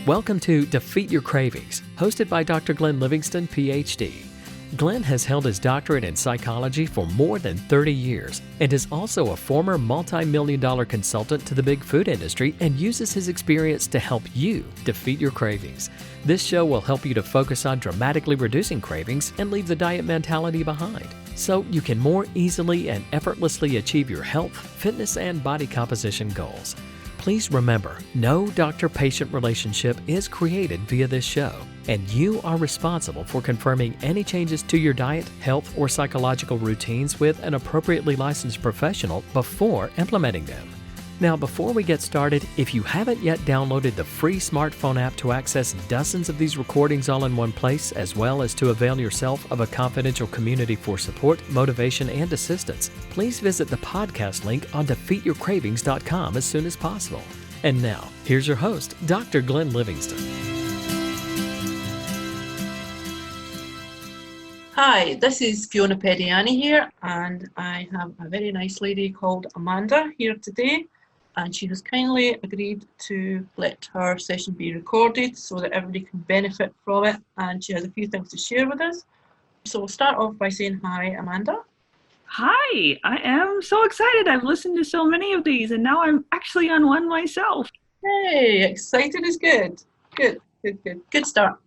Welcome to Defeat Your Cravings, hosted by Dr. Glenn Livingston, PhD. Glenn has held his doctorate in psychology for more than 30 years and is also a former multi-million-dollar consultant to the big food industry and uses his experience to help you defeat your cravings. This show will help you to focus on dramatically reducing cravings and leave the diet mentality behind, so you can more easily and effortlessly achieve your health, fitness, and body composition goals. Please remember, no doctor-patient relationship is created via this show, and you are responsible for confirming any changes to your diet, health, or psychological routines with an appropriately licensed professional before implementing them. Now, before we get started, if you haven't yet downloaded the free smartphone app to access dozens of these recordings all in one place, as well as to avail yourself of a confidential community for support, motivation, and assistance, please visit the podcast link on defeatyourcravings.com as soon as possible. And now, here's your host, Dr. Glenn Livingston. Hi, this is Fiona Pediani here, and I have a very nice lady called Amanda here today. And she has kindly agreed to let her session be recorded so that everybody can benefit from it. And she has a few things to share with us. So we'll start off by saying hi, Amanda. Hi, I am so excited. I've listened to so many of these, and now I'm actually on one myself. Hey, excited is good. Good start.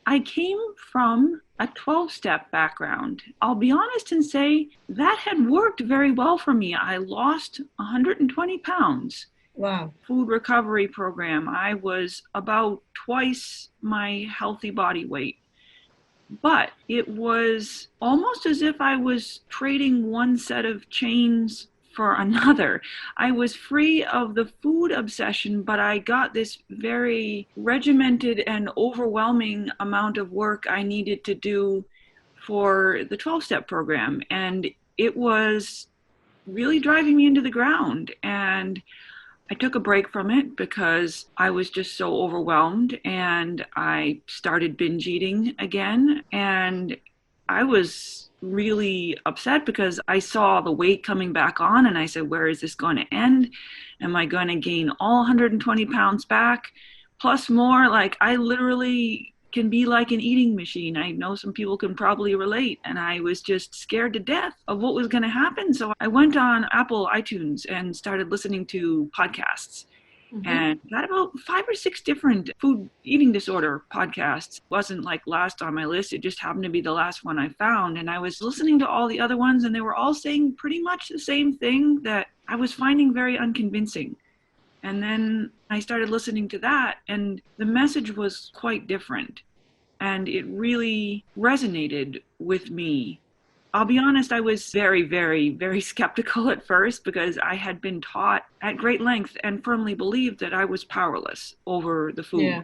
I came from a 12-step background. I'll be honest and say that had worked very well for me. I lost 120 pounds. Wow. Food recovery program. I was about twice my healthy body weight. But it was almost as if I was trading one set of chains for another. I was free of the food obsession, but I got this very regimented and overwhelming amount of work I needed to do for the 12-step program. And it was really driving me into the ground. And I took a break from it because I was just so overwhelmed, and I started binge eating again. And I was really upset because I saw the weight coming back on, and I said, where is this going to end? Am I going to gain all 120 pounds back plus more? Like, I literally can be like an eating machine. I know some people can probably relate, and I was just scared to death of what was going to happen. So I went on Apple iTunes and started listening to podcasts. And got about 5 or 6 different food eating disorder podcasts. It wasn't like last on my list. It just happened to be the last one I found. And I was listening to all the other ones, and they were all saying pretty much the same thing that I was finding very unconvincing. And then I started listening to that, and the message was quite different. And it really resonated with me. I'll be honest, I was very, very, very skeptical at first because I had been taught at great length and firmly believed that I was powerless over the food. Yeah.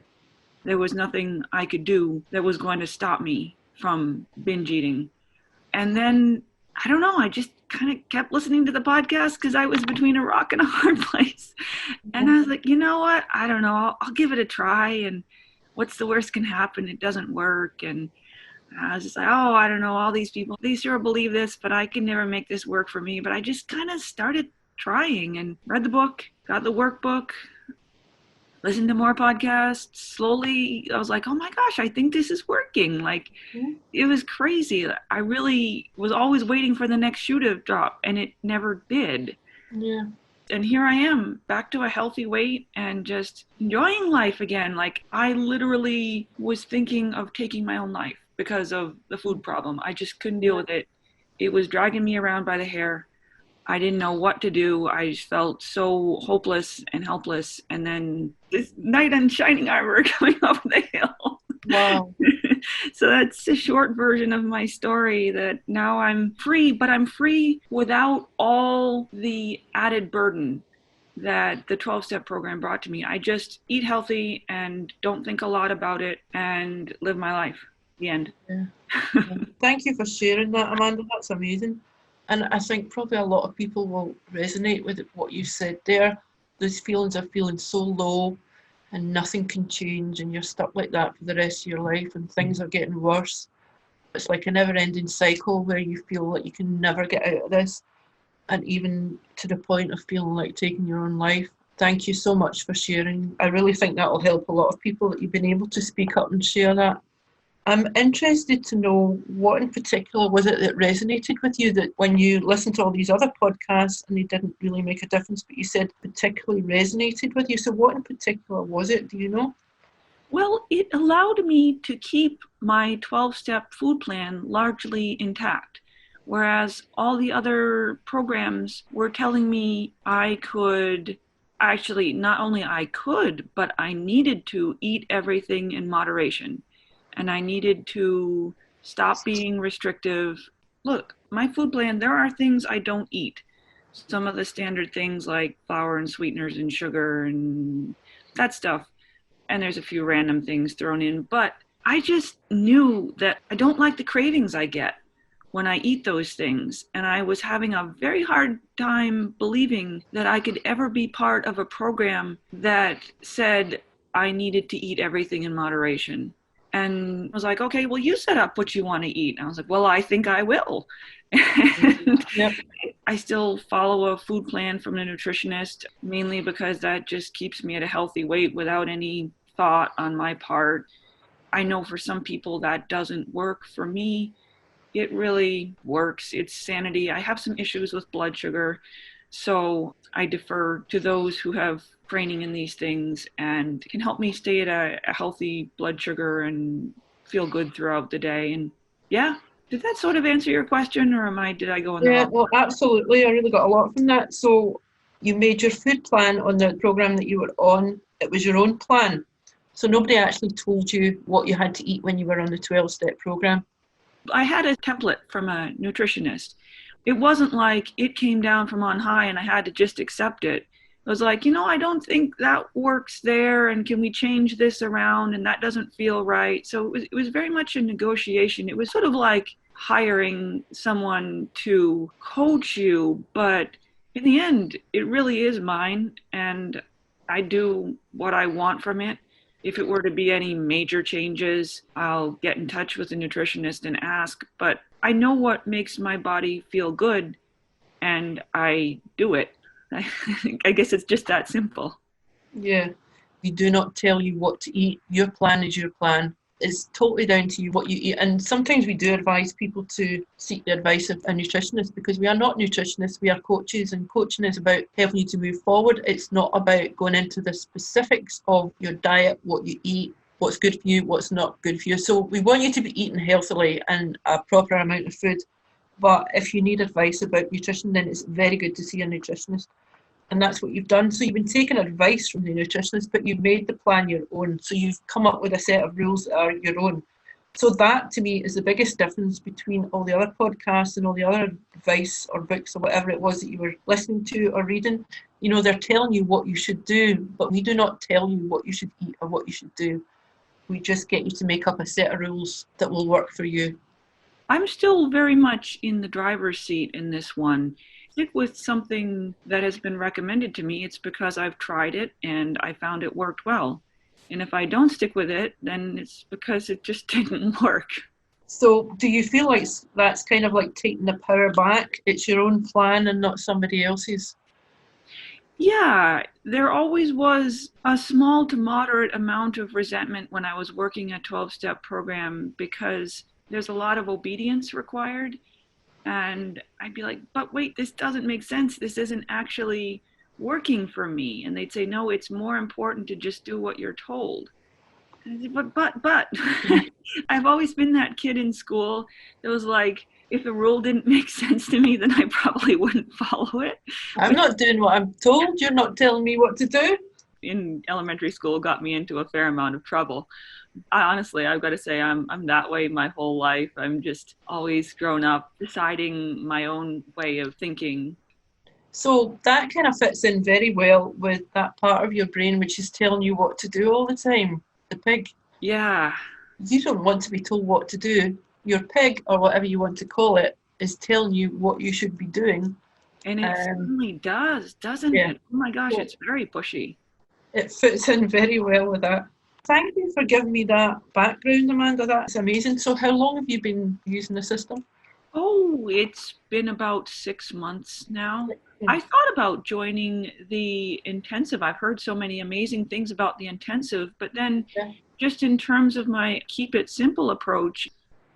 There was nothing I could do that was going to stop me from binge eating. And then, I don't know, I just kind of kept listening to the podcast because I was between a rock and a hard place. And I was like, you know what? I don't know. I'll give it a try. And what's the worst can happen? It doesn't work. And I was just like, oh, I don't know, all these people, they sure believe this, but I can never make this work for me. But I just kind of started trying and read the book, got the workbook, listened to more podcasts. Slowly, I was like, oh my gosh, I think this is working. Like, It was crazy. I really was always waiting for the next shoe to drop, and it never did. Yeah. And here I am, back to a healthy weight and just enjoying life again. Like, I literally was thinking of taking my own life because of the food problem. I just couldn't deal with it. It was dragging me around by the hair. I didn't know what to do. I just felt so hopeless and helpless. And then this knight in shining armor coming up the hill. Wow. So that's a short version of my story, that now I'm free, but I'm free without all the added burden that the 12-step program brought to me. I just eat healthy and don't think a lot about it and live my life. The end. Yeah. Thank you for sharing that, Amanda. That's amazing. And I think probably a lot of people will resonate with what you said there. Those feelings of feeling so low and nothing can change, and you're stuck like that for the rest of your life, and things are getting worse. It's like a never-ending cycle where you feel like you can never get out of this, and even to the point of feeling like taking your own life. Thank you so much for sharing. I really think that will help a lot of people that you've been able to speak up and share that. I'm interested to know what in particular was it that resonated with you, that when you listened to all these other podcasts and they didn't really make a difference, but you said particularly resonated with you. So what in particular was it? Do you know? Well, it allowed me to keep my 12-step food plan largely intact, whereas all the other programs were telling me I could actually, not only I could, but I needed to eat everything in moderation. And I needed to stop being restrictive. Look, my food plan, there are things I don't eat. Some of the standard things like flour and sweeteners and sugar and that stuff. And there's a few random things thrown in. But I just knew that I don't like the cravings I get when I eat those things. And I was having a very hard time believing that I could ever be part of a program that said I needed to eat everything in moderation. And I was like, okay, well, you set up what you want to eat. And I was like, well, I think I will. And Yep. I still follow a food plan from a nutritionist, mainly because that just keeps me at a healthy weight without any thought on my part. I know for some people that doesn't work. For me, it really works. It's sanity. I have some issues with blood sugar, so I defer to those who have training in these things and can help me stay at a healthy blood sugar and feel good throughout the day. And yeah, did that sort of answer your question, or did I go in the Yeah, wrong? well, absolutely. I really got a lot from that. So you made your food plan on the program that you were on. It was your own plan. So nobody actually told you what you had to eat when you were on the 12-step program. I had a template from a nutritionist. It wasn't like it came down from on high and I had to just accept it. It was like, I don't think that works there, and can we change this around, and that doesn't feel right. So it was very much a negotiation. It was sort of like hiring someone to coach you, but in the end, it really is mine, and I do what I want from it. If it were to be any major changes, I'll get in touch with a nutritionist and ask, but I know what makes my body feel good, and I do it. I guess it's just that simple. Yeah. We do not tell you what to eat. Your plan is your plan. It's totally down to you what you eat. And sometimes we do advise people to seek the advice of a nutritionist, because we are not nutritionists, we are coaches, and coaching is about helping you to move forward. It's not about going into the specifics of your diet, what you eat, what's good for you, what's not good for you. So we want you to be eating healthily and a proper amount of food. But if you need advice about nutrition, then it's very good to see a nutritionist. And that's what you've done. So you've been taking advice from the nutritionist, but you've made the plan your own. So you've come up with a set of rules that are your own. So that, to me, is the biggest difference between all the other podcasts and all the other advice or books or whatever it was that you were listening to or reading. They're telling you what you should do, but we do not tell you what you should eat or what you should do. We just get you to make up a set of rules that will work for you. I'm still very much in the driver's seat in this one. Stick with something that has been recommended to me, it's because I've tried it and I found it worked well. And if I don't stick with it, then it's because it just didn't work. So do you feel like that's kind of like taking the power back? It's your own plan and not somebody else's? Yeah, there always was a small to moderate amount of resentment when I was working a 12-step program, because there's a lot of obedience required. And I'd be like, but wait, this doesn't make sense. This isn't actually working for me. And they'd say, no, it's more important to just do what you're told. And I said, but, I've always been that kid in school that was like, if a rule didn't make sense to me, then I probably wouldn't follow it. I'm not doing what I'm told. You're not telling me what to do. In elementary school got me into a fair amount of trouble. Honestly, I've got to say I'm that way my whole life. I'm just always grown up deciding my own way of thinking. So that kind of fits in very well with that part of your brain which is telling you what to do all the time, the pig. Yeah. You don't want to be told what to do. Your pig, or whatever you want to call it, is telling you what you should be doing. And it certainly does, doesn't Yeah. it? Oh my gosh, Yeah. it's very pushy. It fits in very well with that. Thank you for giving me that background, Amanda. That's amazing. So how long have you been using the system? Oh, it's been about 6 months now. I thought about joining the intensive. I've heard so many amazing things about the intensive, but then just in terms of my keep it simple approach,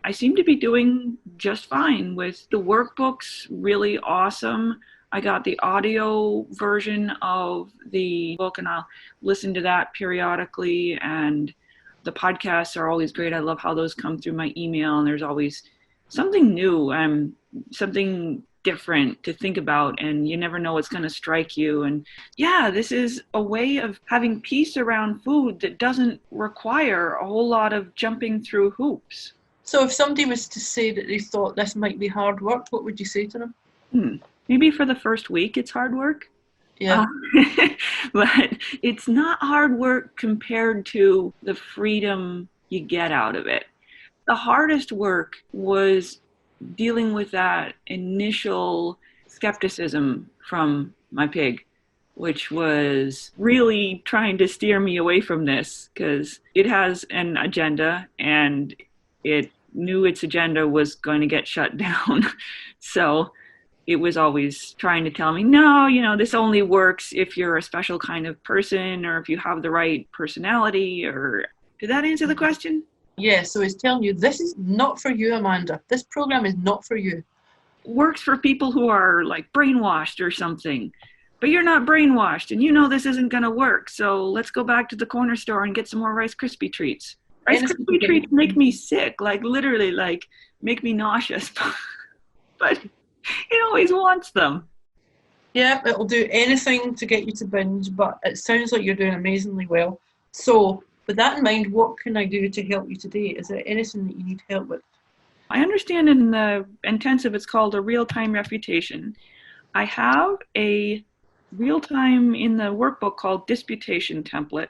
I seem to be doing just fine with the workbooks, really awesome. I got the audio version of the book and I'll listen to that periodically. And the podcasts are always great. I love how those come through my email and there's always something new, something different to think about, and you never know what's going to strike you. And yeah, this is a way of having peace around food that doesn't require a whole lot of jumping through hoops. So if somebody was to say that they thought this might be hard work, what would you say to them? Maybe for the first week it's hard work. Yeah. But it's not hard work compared to the freedom you get out of it. The hardest work was dealing with that initial skepticism from my pig, which was really trying to steer me away from this because it has an agenda and it knew its agenda was going to get shut down. So it was always trying to tell me, no, this only works if you're a special kind of person or if you have the right personality. Or did that answer the question? Yeah, so it's telling you, this is not for you, Amanda. This program is not for you. Works for people who are like brainwashed or something. But you're not brainwashed and you know this isn't going to work. So let's go back to the corner store and get some more Rice Krispie treats. Rice Krispie treats make me sick, like literally like make me nauseous. But it always wants them. Yeah, it'll do anything to get you to binge, but it sounds like you're doing amazingly well. So with that in mind, what can I do to help you today? Is there anything that you need help with? I understand in the intensive it's called a real-time refutation. I have a real-time in the workbook called disputation template.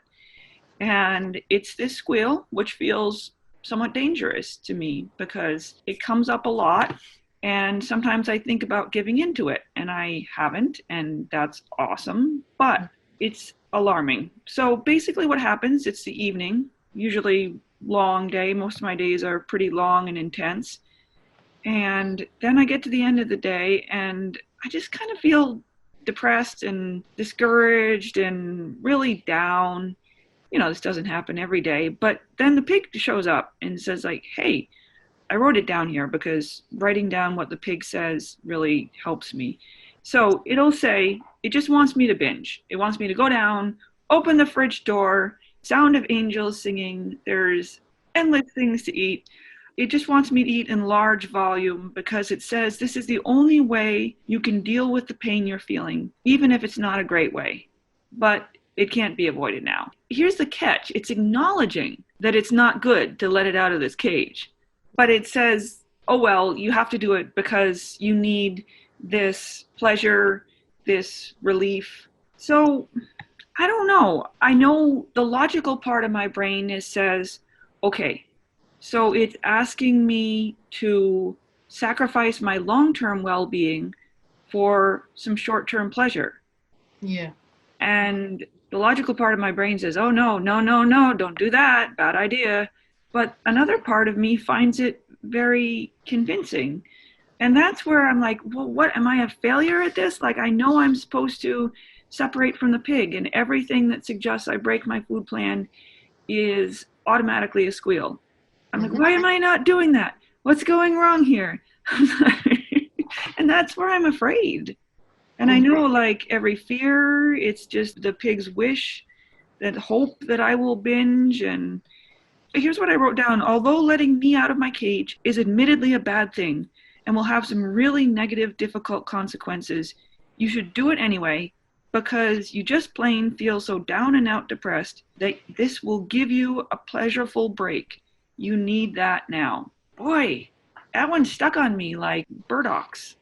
And it's this squeal, which feels somewhat dangerous to me because it comes up a lot. And sometimes I think about giving into it and I haven't, and that's awesome, but it's alarming. So basically what happens, it's the evening, usually long day. Most of my days are pretty long and intense. And then I get to the end of the day and I just kind of feel depressed and discouraged and really down. This doesn't happen every day, but then the pig shows up and says like, hey, I wrote it down here because writing down what the pig says really helps me. So it'll say, it just wants me to binge. It wants me to go down, open the fridge door, sound of angels singing. There's endless things to eat. It just wants me to eat in large volume because it says this is the only way you can deal with the pain you're feeling, even if it's not a great way. But it can't be avoided now. Here's the catch. It's acknowledging that it's not good to let it out of this cage. But it says, oh, well, you have to do it because you need this pleasure, this relief. So I don't know. I know the logical part of my brain says, okay, so it's asking me to sacrifice my long-term well-being for some short-term pleasure. Yeah. And the logical part of my brain says, oh, no, don't do that. Bad idea. But another part of me finds it very convincing. And that's where I'm like, well, what, am I a failure at this? Like, I know I'm supposed to separate from the pig, and everything that suggests I break my food plan is automatically a squeal. I'm like, why am I not doing that? What's going wrong here? And that's where I'm afraid. And I know, like, every fear, it's just the pig's wish, that hope that I will binge. And here's what I wrote down. Although letting me out of my cage is admittedly a bad thing and will have some really negative, difficult consequences, you should do it anyway because you just plain feel so down and out depressed that this will give you a pleasurable break. You need that now. Boy, that one stuck on me like burdocks.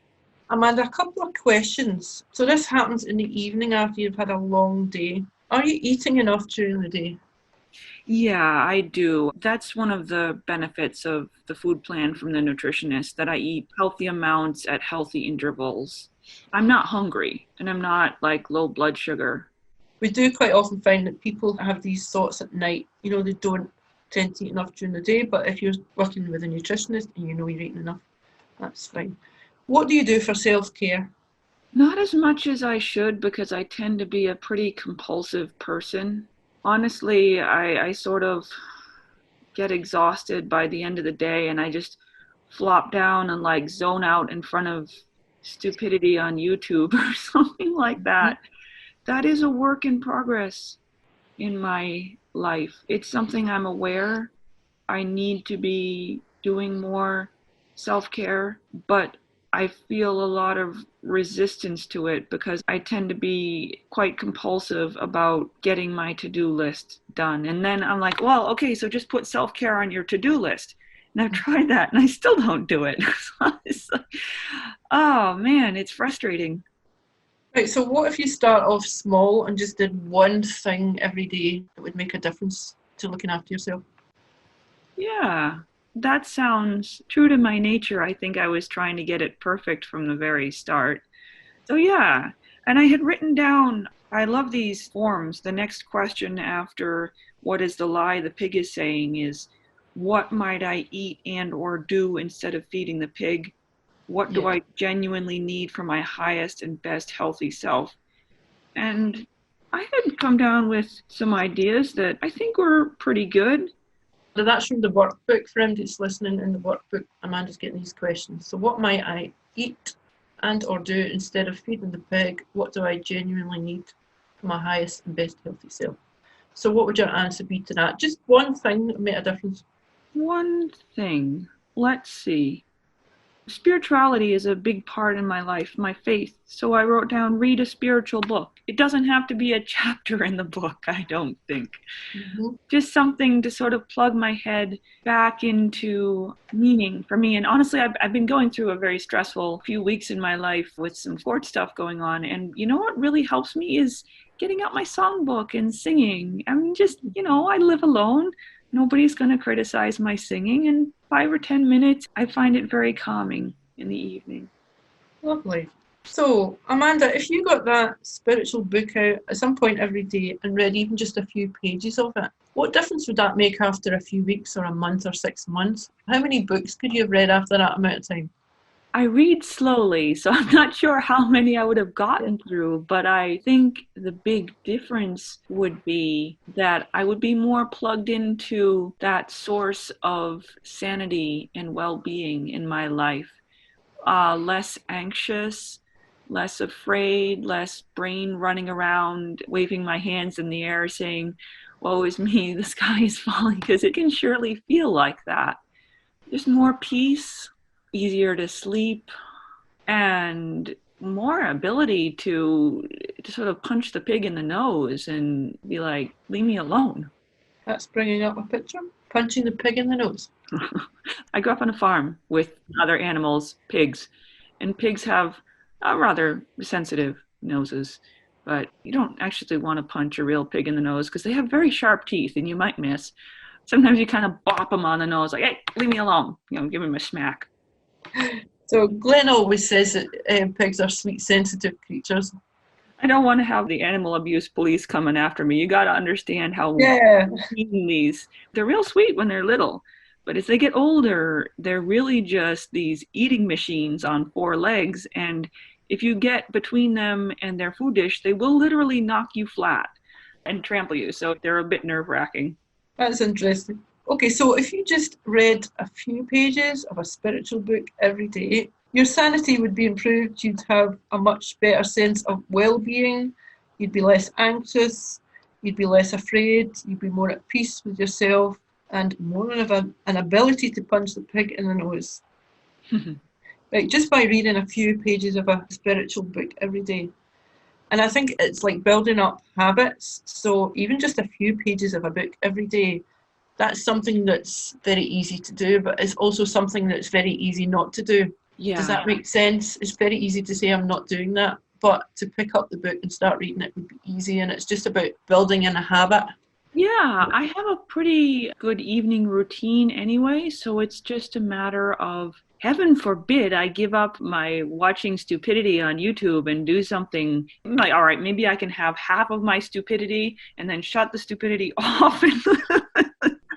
Amanda, a couple of questions. So this happens in the evening after you've had a long day. Are you eating enough during the day? Yeah, I do. That's one of the benefits of the food plan from the nutritionist, that I eat healthy amounts at healthy intervals. I'm not hungry and I'm not like low blood sugar. We do quite often find that people have these thoughts at night. They don't tend to eat enough during the day, but if you're working with a nutritionist and you know you're eating enough, that's fine. What do you do for self-care? Not as much as I should, because I tend to be a pretty compulsive person. Honestly, I sort of get exhausted by the end of the day, and I just flop down and like zone out in front of stupidity on YouTube or something like that. That is a work in progress in my life. It's something I'm aware I need to be doing more self care, but I feel a lot of resistance to it because I tend to be quite compulsive about getting my to do list done. And then I'm like, well, okay, so just put self care on your to do list. And I've tried that and I still don't do it. It's like, oh man, it's frustrating. Right, so what if you start off small and just did one thing every day that would make a difference to looking after yourself? Yeah, that sounds true to my nature. I think I was trying to get it perfect from the very start. So, yeah. And I had written down, I love these forms. The next question after what is the lie the pig is saying is, what might I eat and or do instead of feeding the pig? What do Yeah. I genuinely need for my highest and best healthy self? And I had come down with some ideas that I think were pretty good. So that's from the workbook. For him that's listening, in the workbook, Amanda's getting these questions. So what might I eat and or do instead of feeding the pig? What do I genuinely need for my highest and best healthy self? So what would your answer be to that? Just one thing that made a difference. One thing, let's see. Spirituality is a big part in my life, my faith. So I wrote down, read a spiritual book. It doesn't have to be a chapter in the book, I don't think. Mm-hmm. Just something to sort of plug my head back into meaning for me. And honestly, I've been going through a very stressful few weeks in my life with some court stuff going on. And you know what really helps me is getting out my songbook and singing. I mean, just, I live alone. Nobody's going to criticize my singing. And 5 or 10 minutes, I find it very calming in the evening. Lovely. So, Amanda, if you got that spiritual book out at some point every day and read even just a few pages of it, what difference would that make after a few weeks or a month or 6 months? How many books could you have read after that amount of time? I read slowly, so I'm not sure how many I would have gotten through, but I think the big difference would be that I would be more plugged into that source of sanity and well-being in my life. Less anxious, less afraid, less brain running around, waving my hands in the air saying, woe is me, the sky is falling, because it can surely feel like that. Just more peace, easier to sleep, and more ability to sort of punch the pig in the nose and be like, leave me alone. That's bringing up a picture. Punching the pig in the nose. I grew up on a farm with other animals, pigs, and pigs have rather sensitive noses, but you don't actually want to punch a real pig in the nose because they have very sharp teeth and you might miss. Sometimes you kind of bop them on the nose like, hey, leave me alone, give them a smack. So Glenn always says that pigs are sweet, sensitive creatures. I don't want to have the animal abuse police coming after me. You got to understand how they're real sweet when they're little, but as they get older, they're really just these eating machines on 4 legs. And if you get between them and their food dish, they will literally knock you flat and trample you. So they're a bit nerve-wracking. That's interesting. Okay, so if you just read a few pages of a spiritual book every day, your sanity would be improved. You'd have a much better sense of well-being. You'd be less anxious. You'd be less afraid. You'd be more at peace with yourself and more of an ability to punch the pig in the nose. Right, just by reading a few pages of a spiritual book every day. And I think it's like building up habits. So even just a few pages of a book every day, that's something that's very easy to do, but it's also something that's very easy not to do. Yeah. Does that make sense? It's very easy to say I'm not doing that, but to pick up the book and start reading it would be easy, and it's just about building in a habit. Yeah, I have a pretty good evening routine anyway, so it's just a matter of, heaven forbid, I give up my watching stupidity on YouTube and do something like, all right, maybe I can have half of my stupidity and then shut the stupidity off and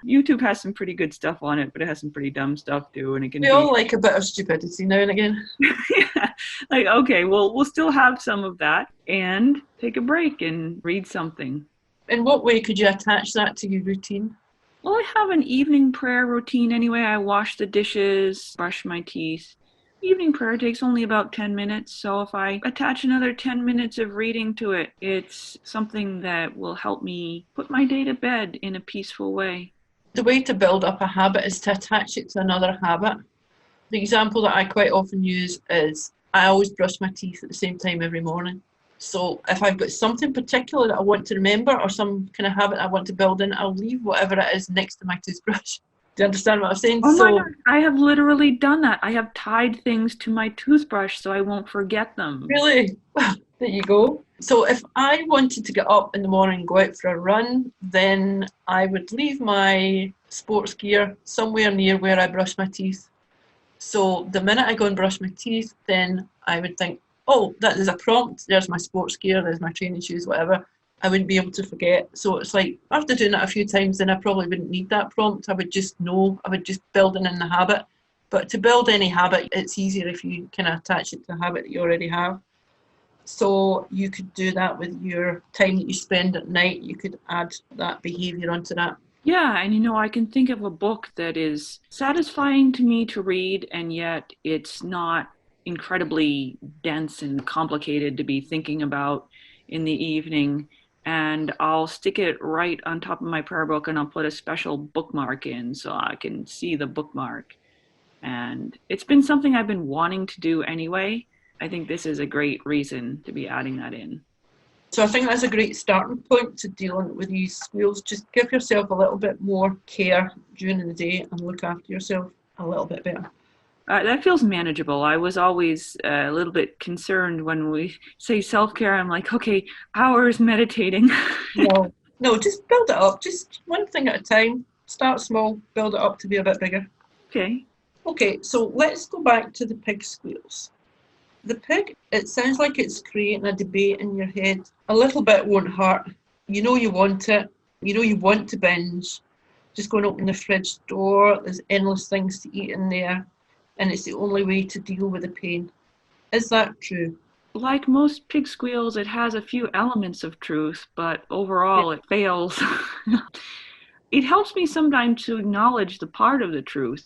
YouTube has some pretty good stuff on it, but it has some pretty dumb stuff too, and it can We be all like a bit of stupidity now and again. yeah, like, okay, well, we'll still have some of that and take a break and read something. In what way could you attach that to your routine? Well, I have an evening prayer routine anyway. I wash the dishes, brush my teeth. Evening prayer takes only about 10 minutes, so if I attach another 10 minutes of reading to it, it's something that will help me put my day to bed in a peaceful way. The way to build up a habit is to attach it to another habit. The example that I quite often use is I always brush my teeth at the same time every morning. So if I've got something particular that I want to remember or some kind of habit I want to build in, I'll leave whatever it is next to my toothbrush. Do you understand what I'm saying? Oh my God, I have literally done that. I have tied things to my toothbrush so I won't forget them. Really? There you go. So if I wanted to get up in the morning and go out for a run, then I would leave my sports gear somewhere near where I brush my teeth. So the minute I go and brush my teeth, then I would think, oh, that is a prompt. There's my sports gear, there's my training shoes, whatever. I wouldn't be able to forget. So it's like, after doing that a few times, then I probably wouldn't need that prompt. I would just know, I would just build in the habit. But to build any habit, it's easier if you kind of attach it to a habit that you already have. So you could do that with your time that you spend at night. You could add that behavior onto that. Yeah, and I can think of a book that is satisfying to me to read, and yet it's not incredibly dense and complicated to be thinking about in the evening. And I'll stick it right on top of my prayer book, and I'll put a special bookmark in so I can see the bookmark. And it's been something I've been wanting to do anyway. I think this is a great reason to be adding that in. So I think that's a great starting point to dealing with these squeals. Just give yourself a little bit more care during the day and look after yourself a little bit better. That feels manageable. I was always a little bit concerned when we say self-care. I'm like, okay, hours meditating. No, just build it up. Just one thing at a time. Start small, build it up to be a bit bigger. Okay, so let's go back to the pig squeals. The pig, it sounds like it's creating a debate in your head. A little bit won't hurt. You know you want it. You know you want to binge. Just go and open the fridge door. There's endless things to eat in there. And it's the only way to deal with the pain. Is that true? Like most pig squeals, it has a few elements of truth, but overall it fails. It helps me sometimes to acknowledge the part of the truth.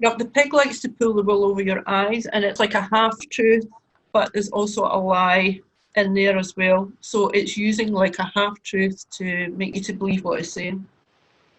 Yep, the pig likes to pull the wool over your eyes, and it's like a half-truth, but there's also a lie in there as well. So it's using like a half-truth to make you to believe what it's saying.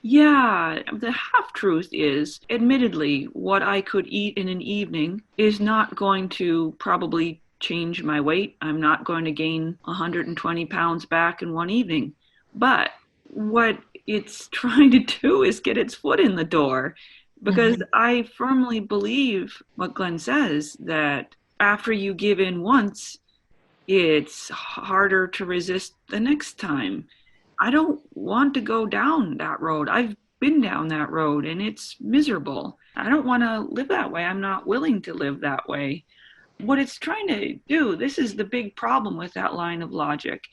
Yeah, the half-truth is, admittedly, what I could eat in an evening is not going to probably change my weight. I'm not going to gain 120 pounds back in one evening. But what it's trying to do is get its foot in the door, because I firmly believe what Glenn says, that after you give in once, it's harder to resist the next time. I don't want to go down that road. I've been down that road and it's miserable. I don't want to live that way. I'm not willing to live that way. What it's trying to do, this is the big problem with that line of logic,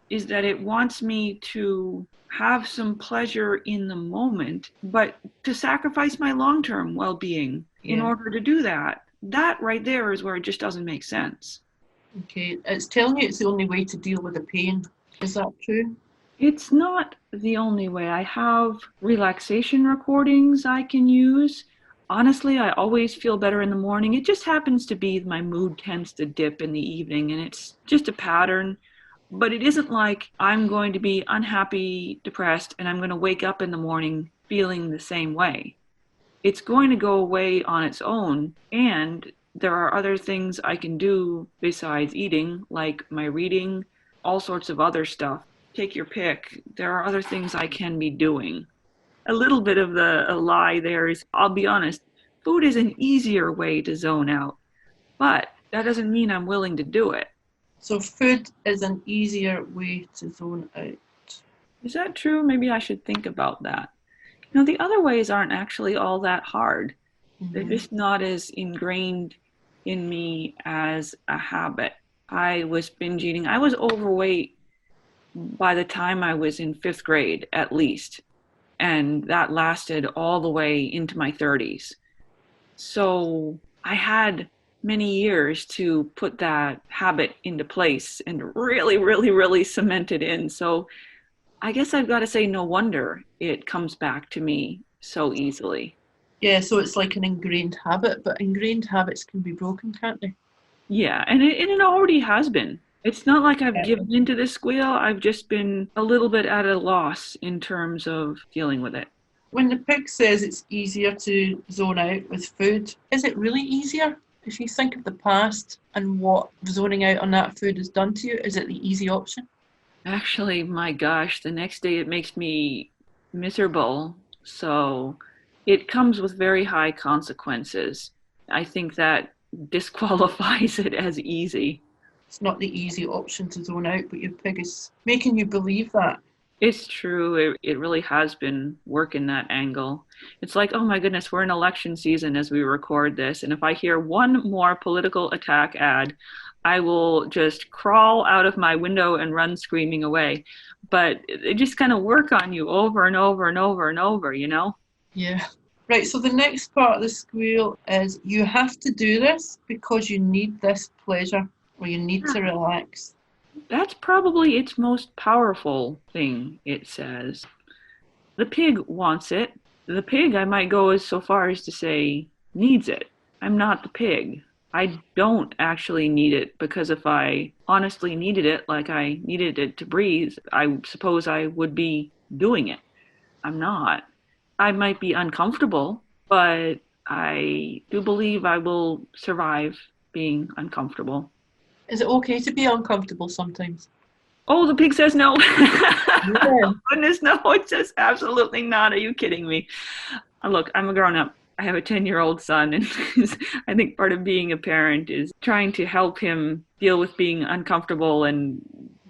is that it wants me to have some pleasure in the moment, but to sacrifice my long-term well-being in order to do that. That right there is where it just doesn't make sense. Okay, it's telling you it's the only way to deal with the pain. Is that true? It's not the only way. I have relaxation recordings I can use. Honestly, I always feel better in the morning. It just happens to be my mood tends to dip in the evening, and it's just a pattern. But it isn't like I'm going to be unhappy, depressed, and I'm going to wake up in the morning feeling the same way. It's going to go away on its own, and there are other things I can do besides eating, like my reading, all sorts of other stuff. Take your pick. There are other things I can be doing. A little bit of a lie there is, I'll be honest, food is an easier way to zone out, but that doesn't mean I'm willing to do it. So food is an easier way to zone out. Is that true? Maybe I should think about that. The other ways aren't actually all that hard. They're just not as ingrained in me as a habit. I was binge eating. I was overweight by the time I was in 5th grade, at least. And that lasted all the way into my 30s. So I had many years to put that habit into place and really, really, really cement it in. So I guess I've got to say, no wonder it comes back to me so easily. Yeah, so it's like an ingrained habit, but ingrained habits can be broken, can't they? Yeah, and it already has been. It's not like I've Yeah. given into this squeal. I've just been a little bit at a loss in terms of dealing with it. When the pig says it's easier to zone out with food, is it really easier? If you think of the past and what zoning out on that food has done to you, is it the easy option? Actually, my gosh, the next day it makes me miserable. So it comes with very high consequences. I think that disqualifies it as easy. It's not the easy option to zone out, but your pig is making you believe that. It's true. It really has been working that angle. It's like, oh my goodness, we're in election season as we record this. And if I hear one more political attack ad, I will just crawl out of my window and run screaming away. But they just kind of work on you over and over and over and over, you know? Yeah. Right, so the next part of the squeal is you have to do this because you need this pleasure or you need to relax. That's probably its most powerful thing, it says. The pig wants it. The pig, I might go as so far as to say, needs it. I'm not the pig. I don't actually need it, because if I honestly needed it, like I needed it to breathe, I suppose I would be doing it. I'm not. I might be uncomfortable, but I do believe I will survive being uncomfortable. Is it okay to be uncomfortable sometimes? Oh, the pig says no. Yeah. Oh, goodness, no, it says absolutely not. Are you kidding me? Look, I'm a grown up. I have a 10-year-old son, and I think part of being a parent is trying to help him deal with being uncomfortable and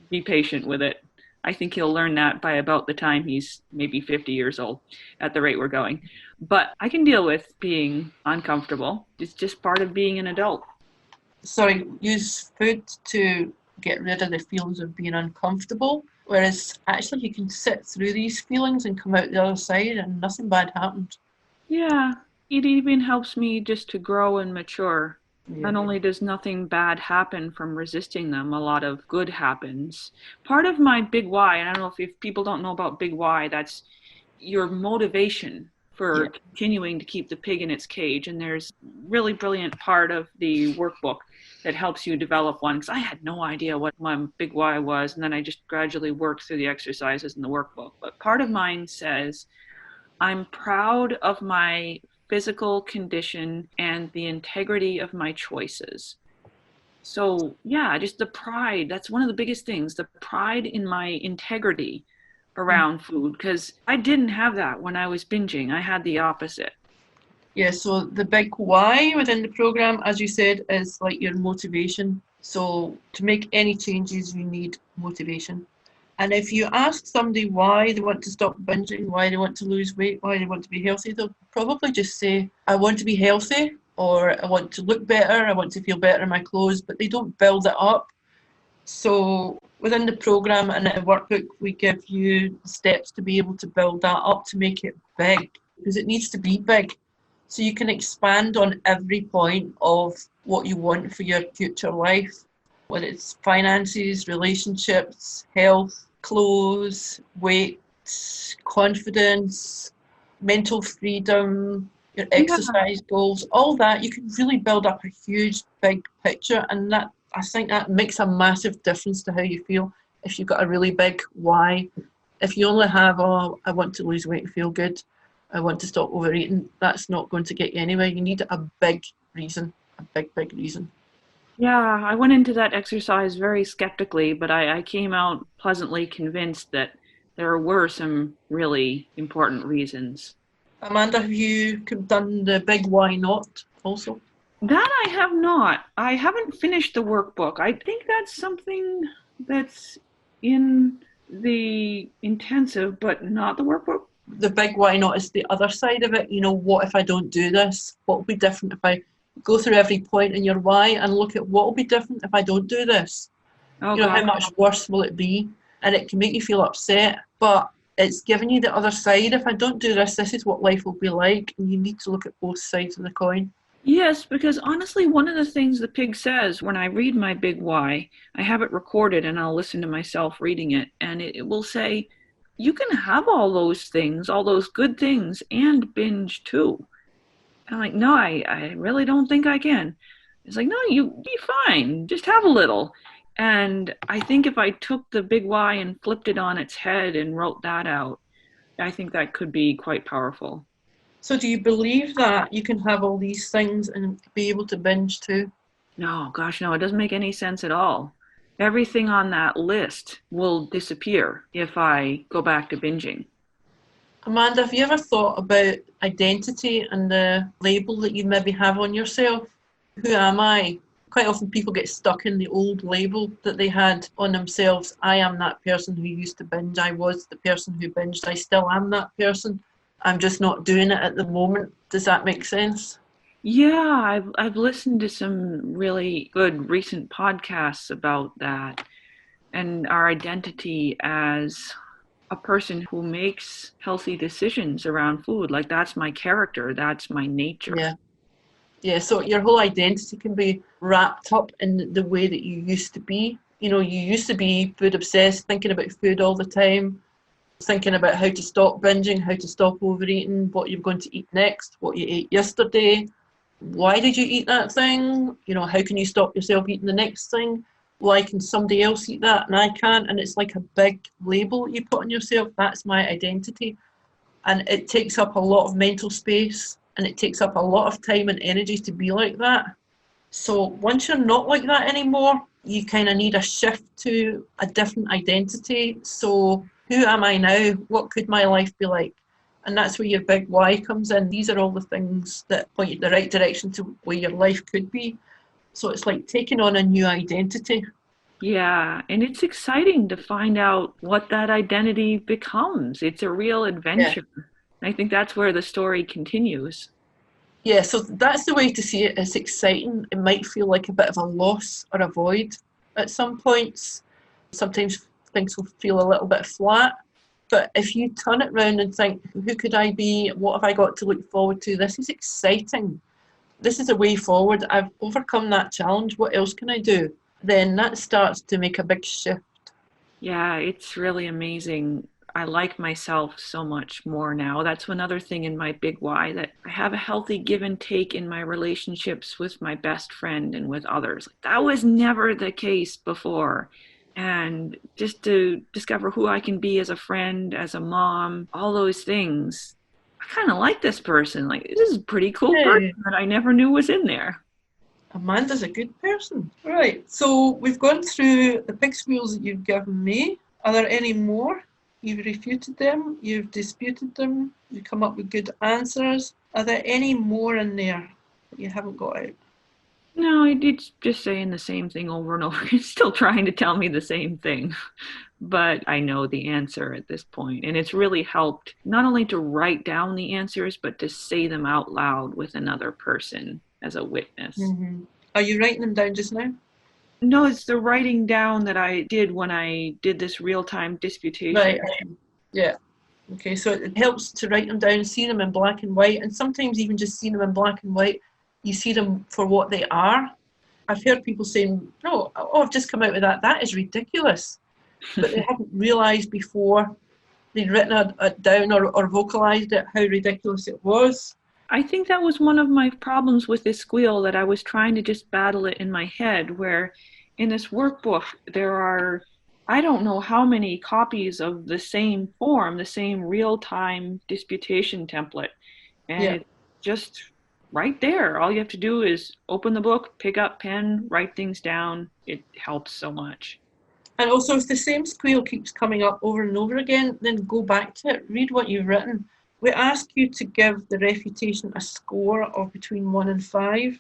be patient with it. I think he'll learn that by about the time he's maybe 50 years old, at the rate we're going. But I can deal with being uncomfortable. It's just part of being an adult. Sorry, use food to get rid of the feelings of being uncomfortable, whereas actually you can sit through these feelings and come out the other side and nothing bad happened. Yeah, it even helps me just to grow and mature. Yeah. Not only does nothing bad happen from resisting them, a lot of good happens. Part of my big why, and I don't know if people don't know about big why, that's your motivation for continuing to keep the pig in its cage. And there's really brilliant part of the workbook that helps you develop one, because I had no idea what my big why was, and then I just gradually worked through the exercises in the workbook. But part of mine says, I'm proud of my physical condition and the integrity of my choices. So yeah, just the pride, that's one of the biggest things, the pride in my integrity around food, because I didn't have that when I was binging. I had the opposite. Yeah, so the big why within the program, as you said, is like your motivation. So to make any changes, you need motivation. And if you ask somebody why they want to stop binging, why they want to lose weight, why they want to be healthy, they'll probably just say, I want to be healthy, or I want to look better, I want to feel better in my clothes, but they don't build it up. So within the program and the workbook, we give you steps to be able to build that up, to make it big, because it needs to be big. So you can expand on every point of what you want for your future life, whether it's finances, relationships, health, clothes, weight, confidence, mental freedom, your exercise goals, all that. You can really build up a huge, big picture, and that, I think that makes a massive difference to how you feel if you've got a really big why. If you only have, oh, I want to lose weight and feel good, I want to stop overeating, that's not going to get you anywhere. You need a big reason, a big, big reason. Yeah, I went into that exercise very skeptically, but I came out pleasantly convinced that there were some really important reasons. Amanda, have you done the big why not also? That I have not. I haven't finished the workbook. I think that's something that's in the intensive, but not the workbook. The big why not is the other side of it. You know, what if I don't do this? What will be different if I go through every point in your why and look at what will be different if I don't do this? Oh, you know, God. how much worse will it be? And it can make you feel upset, but It's giving you the other side. If I don't do this, this is what life will be like. And you need to look at both sides of the coin. Yes, because honestly, one of the things the pig says when I read my big why, I have it recorded and I'll listen to myself reading it, and it will say, you can have all those things, all those good things, and binge too. And I'm like, no, I really don't think I can. It's like, no, you be fine. Just have a little. And I think if I took the big why and flipped it on its head and wrote that out, I think that could be quite powerful. So do you believe that you can have all these things and be able to binge too? No, gosh, no, it doesn't make any sense at all. Everything on that list will disappear if I go back to binging. Amanda, have you ever thought about identity and the label that you maybe have on yourself? Who am I? Quite often people get stuck in the old label that they had on themselves. I am that person who used to binge. I was the person who binged. I still am that person. I'm just not doing it at the moment. Does that make sense? Yeah, I've listened to some really good recent podcasts about that and our identity as a person who makes healthy decisions around food. Like that's my character, that's my nature. Yeah. Yeah, so your whole identity can be wrapped up in the way that you used to be. You know, you used to be food obsessed, thinking about food all the time, thinking about how to stop binging, how to stop overeating, what you're going to eat next, what you ate yesterday. Why did you eat that thing? You know, how can you stop yourself eating the next thing? Why can somebody else eat that and I can't? And it's like a big label you put on yourself. That's my identity. And it takes up a lot of mental space and it takes up a lot of time and energy to be like that. So once you're not like that anymore, you kind of need a shift to a different identity. So who am I now? What could my life be like? And that's where your big why comes in. These are all the things that point you in the right direction to where your life could be. So it's like taking on a new identity. Yeah, and it's exciting to find out what that identity becomes. It's a real Yeah. adventure. I think that's where the story continues. Yeah, so that's the way to see it. It's exciting. It might feel like a bit of a loss or a void at some points. Sometimes things will feel a little bit flat. But if you turn it round and think, who could I be? What have I got to look forward to? This is exciting. This is a way forward. I've overcome that challenge. What else can I do? Then that starts to make a big shift. Yeah, it's really amazing. I like myself so much more now. That's another thing in my big why, that I have a healthy give and take in my relationships with my best friend and with others. That was never the case before. And just to discover who I can be as a friend, as a mom, all those things. I kind of like this person. Like, this is a pretty cool person Hey, that I never knew was in there. Amanda's a good person. Right, so we've gone through the pig squeals that you've given me. Are there any more? You've refuted them, you've disputed them, you've come up with good answers. Are there any more in there that you haven't got out? No, it's just saying the same thing over and over. It's still trying to tell me the same thing. But I know the answer at this point. And it's really helped not only to write down the answers, but to say them out loud with another person as a witness. Mm-hmm. Are you writing them down just now? No, it's the writing down that I did when I did this real-time disputation. Right, yeah. Okay, so it helps to write them down, see them in black and white, and sometimes even just seeing them in black and white, you see them for what they are. I've heard people saying, "No, oh, I've just come out with that. That is ridiculous," but they hadn't realised before they'd written it down or vocalised it how ridiculous it was. I think that was one of my problems with this squeal, that I was trying to just battle it in my head, where in this workbook there are, I don't know how many copies of the same form, the same real-time disputation template. And Yeah. it's just right there. All you have to do is open the book, pick up pen, write things down. It helps so much. And also, if the same squeal keeps coming up over and over again, then go back to it, read what you've written. We ask you to give the refutation a score of between 1 and 5.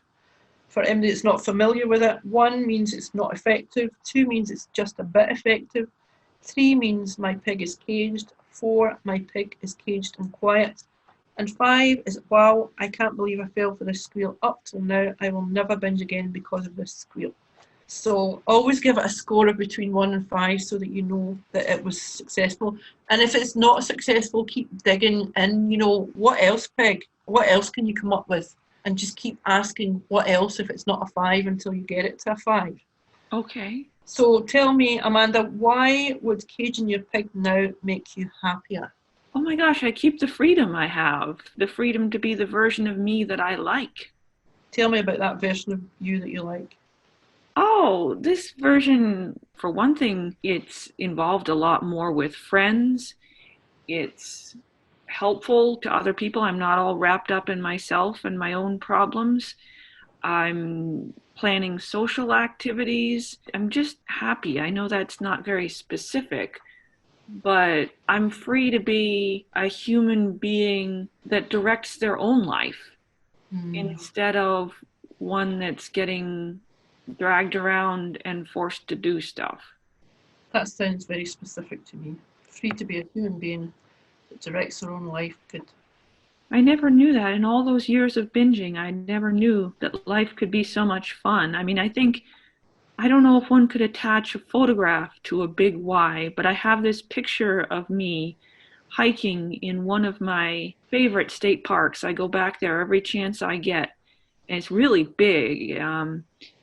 For anybody that's not familiar with it, 1 means it's not effective, 2 means it's just a bit effective, 3 means my pig is caged, 4, my pig is caged and quiet, and 5 is, wow, I can't believe I fell for this squeal up till now. I will never binge again because of this squeal. So always give it a score of between 1 and 5 so that you know that it was successful. And if it's not successful, keep digging in, what else, Peg? What else can you come up with? And just keep asking what else if it's not a 5 until you get it to a 5. Okay. So tell me, Amanda, why would caging your pig now make you happier? Oh my gosh, I keep the freedom I have, the freedom to be the version of me that I like. Tell me about that version of you that you like. Oh, this version, for one thing, it's involved a lot more with friends. It's helpful to other people. I'm not all wrapped up in myself and my own problems. I'm planning social activities. I'm just happy. I know that's not very specific, but I'm free to be a human being that directs their own life instead of one that's getting dragged around and forced to do stuff. That sounds very specific to me. Free to be a human being that directs their own life. Good. I never knew that. In all those years of binging, I never knew that life could be so much fun. I mean, I don't know if one could attach a photograph to a big Y, but I have this picture of me hiking in one of my favorite state parks. I go back there every chance I get. And it's really big,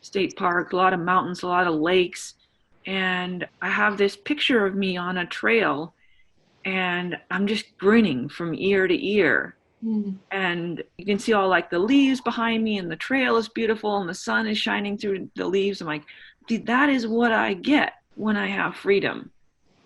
state park, a lot of mountains, a lot of lakes. And I have this picture of me on a trail, and I'm just grinning from ear to ear. And you can see all like the leaves behind me, and the trail is beautiful, and the sun is shining through the leaves. I'm like, that is what I get when I have freedom.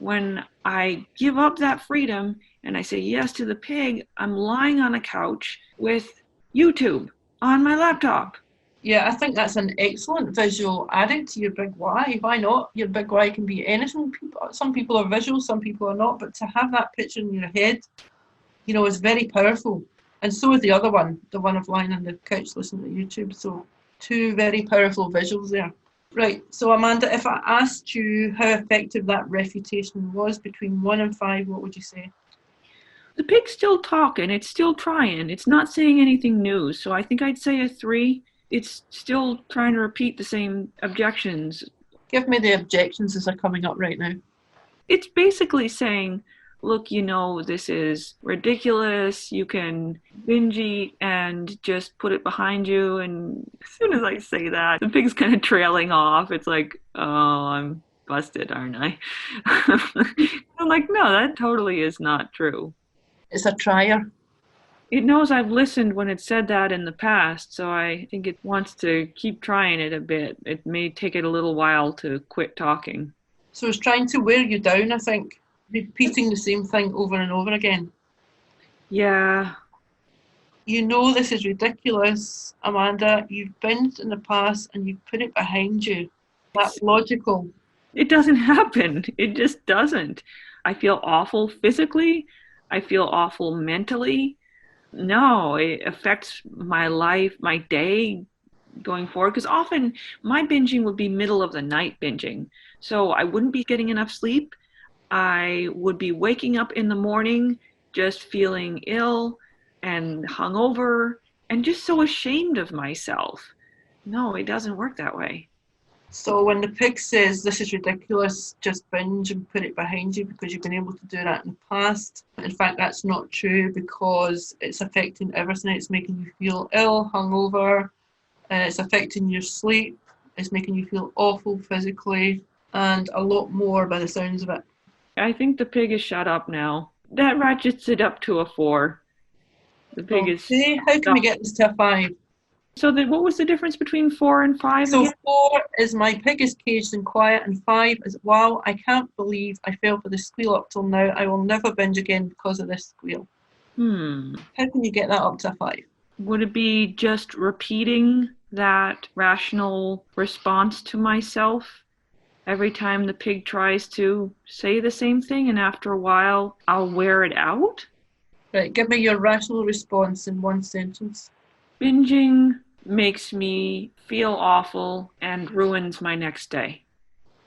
When I give up that freedom and I say yes to the pig, I'm lying on a couch with YouTube on my laptop. Yeah, I think that's an excellent visual added to your big Y. Why not? Your big Y can be anything. Some people are visual, some people are not, but to have that picture in your head, is very powerful. And so is the other one, the one of lying on the couch listening to YouTube. So 2 very powerful visuals there. Right, so Amanda, if I asked you how effective that refutation was between 1 and 5, what would you say? The pig's still talking, it's still trying, it's not saying anything new, so I think I'd say a 3. It's still trying to repeat the same objections. Give me the objections as they're coming up right now. It's basically saying, look, this is ridiculous, you can binge eat and just put it behind you. And as soon as I say that, the pig's kind of trailing off. It's like, oh, I'm busted, aren't I? I'm like, no, that totally is not true. It's a trier. It knows I've listened when it said that in the past, so I think it wants to keep trying it a bit. It may take it a little while to quit talking. So it's trying to wear you down, I think, repeating the same thing over and over again. Yeah. This is ridiculous, Amanda. You've binged in the past and you've put it behind you. That's logical. It doesn't happen. It just doesn't. I feel awful physically. I feel awful mentally. No, it affects my life, my day going forward. Because often my binging would be middle of the night binging. So I wouldn't be getting enough sleep. I would be waking up in the morning just feeling ill and hungover and just so ashamed of myself. No, it doesn't work that way. So when the pig says, this is ridiculous, just binge and put it behind you because you've been able to do that in the past. In fact, that's not true because it's affecting everything. It's making you feel ill, hungover. It's affecting your sleep. It's making you feel awful physically and a lot more by the sounds of it. I think the pig is shut up now. That ratchets it up to a 4. The pig is... How can we get this to a 5? So what was the difference between 4 and 5 So again? 4 is my pig is caged and quiet, and 5 is, wow, I can't believe I fell for the squeal up till now. I will never binge again because of this squeal. How can you get that up to a 5? Would it be just repeating that rational response to myself every time the pig tries to say the same thing, and after a while I'll wear it out? Right, give me your rational response in 1 sentence. Binging makes me feel awful and ruins my next day.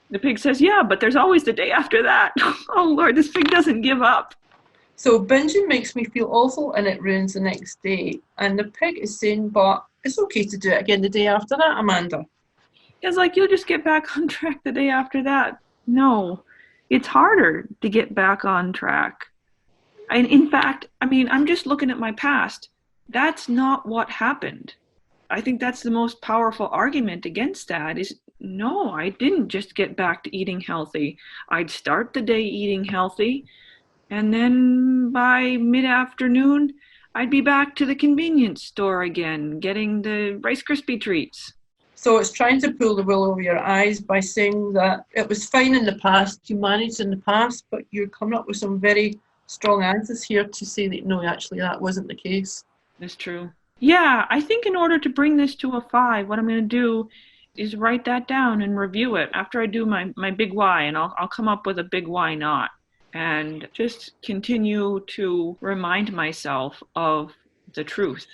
The pig says, yeah, but there's always the day after that. Oh Lord, this pig doesn't give up. So binging makes me feel awful and it ruins the next day. And the pig is saying, but it's okay to do it again the day after that, Amanda. It's like you'll just get back on track the day after that. No, it's harder to get back on track. And in fact, I mean, I'm just looking at my past. That's not what happened. I think that's the most powerful argument against that is no, I didn't just get back to eating healthy. I'd start the day eating healthy, and then by mid-afternoon, I'd be back to the convenience store again, getting the Rice Krispie treats. So it's trying to pull the wool over your eyes by saying that it was fine in the past, you managed in the past, but you're coming up with some very strong answers here to say that no, actually that wasn't the case. That's true. Yeah, I think in order to bring this to a 5, what I'm going to do is write that down and review it after I do my big why, and I'll come up with a big why not, and just continue to remind myself of the truth.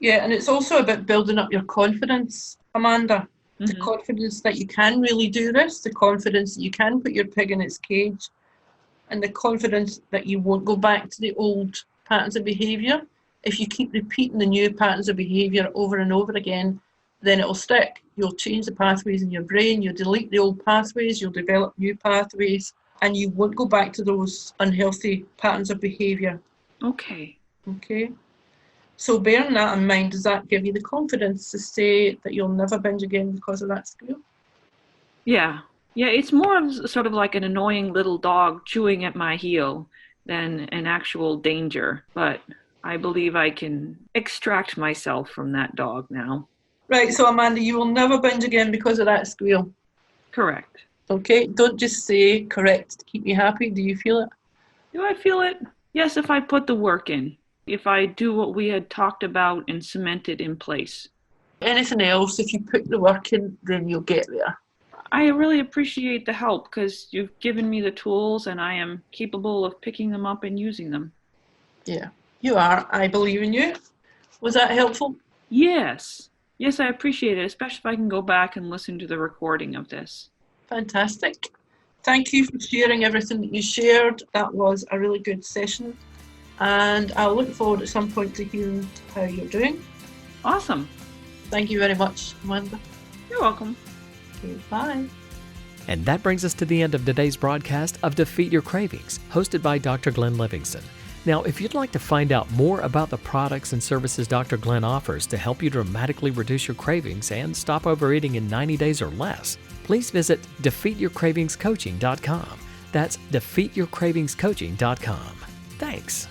Yeah, and it's also about building up your confidence, Amanda. The confidence that you can really do this, the confidence that you can put your pig in its cage, and the confidence that you won't go back to the old patterns of behaviour. If you keep repeating the new patterns of behaviour over and over again, then it'll stick. You'll change the pathways in your brain, you'll delete the old pathways, you'll develop new pathways, and you won't go back to those unhealthy patterns of behaviour. Okay. So bearing that in mind, does that give you the confidence to say that you'll never binge again because of that squeal? Yeah, it's more of sort of like an annoying little dog chewing at my heel than an actual danger, but I believe I can extract myself from that dog now. Right, so Amanda, you will never binge again because of that squeal. Correct. Okay, don't just say correct to keep me happy. Do you feel it? Do I feel it? Yes, if I put the work in. If I do what we had talked about and cement it in place. Anything else, if you put the work in, then you'll get there. I really appreciate the help because you've given me the tools and I am capable of picking them up and using them. Yeah, you are. I believe in you. Was that helpful? Yes, I appreciate it, especially if I can go back and listen to the recording of this. Fantastic. Thank you for sharing everything that you shared. That was a really good session. And I'll look forward at some point to hearing how you're doing. Awesome. Thank you very much, Amanda. You're welcome. Okay, bye. And that brings us to the end of today's broadcast of Defeat Your Cravings, hosted by Dr. Glenn Livingston. Now, if you'd like to find out more about the products and services Dr. Glenn offers to help you dramatically reduce your cravings and stop overeating in 90 days or less, please visit defeatyourcravingscoaching.com. That's defeatyourcravingscoaching.com. Thanks.